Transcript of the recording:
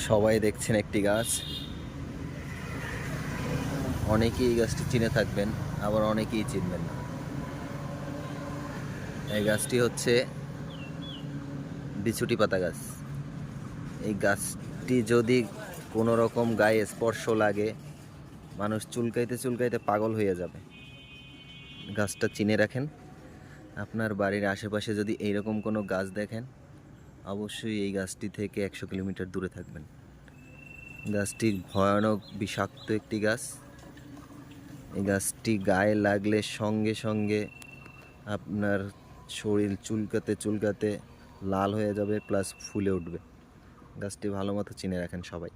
সবাই দেখছেন একটি গাছ, অনেকেই এই গাছটি চিনে থাকবেন, আবার অনেকেই চিনবেন না। এই গাছটি হচ্ছে বিছুটি পাতা গাছ। এই গাছটি যদি কোনো রকম গায়ে স্পর্শ লাগে, মানুষ চুলকাইতে চুলকাইতে পাগল হয়ে যাবে। গাছটা চিনে রাখেন। আপনার বাড়ির আশেপাশে যদি এইরকম কোনো গাছ দেখেন, অবশ্যই এই গাছটি থেকে 100 কিলোমিটার দূরে থাকবেন। গাছটি ভয়ানক বিষাক্ত একটি গাছ। এই গাছটি গায়ে লাগলে সঙ্গে সঙ্গে আপনার শরীর চুলকাতে চুলকাতে লাল হয়ে যাবে, প্লাস ফুলে উঠবে। গাছটি ভালো মতো চিনে রাখেন সবাই।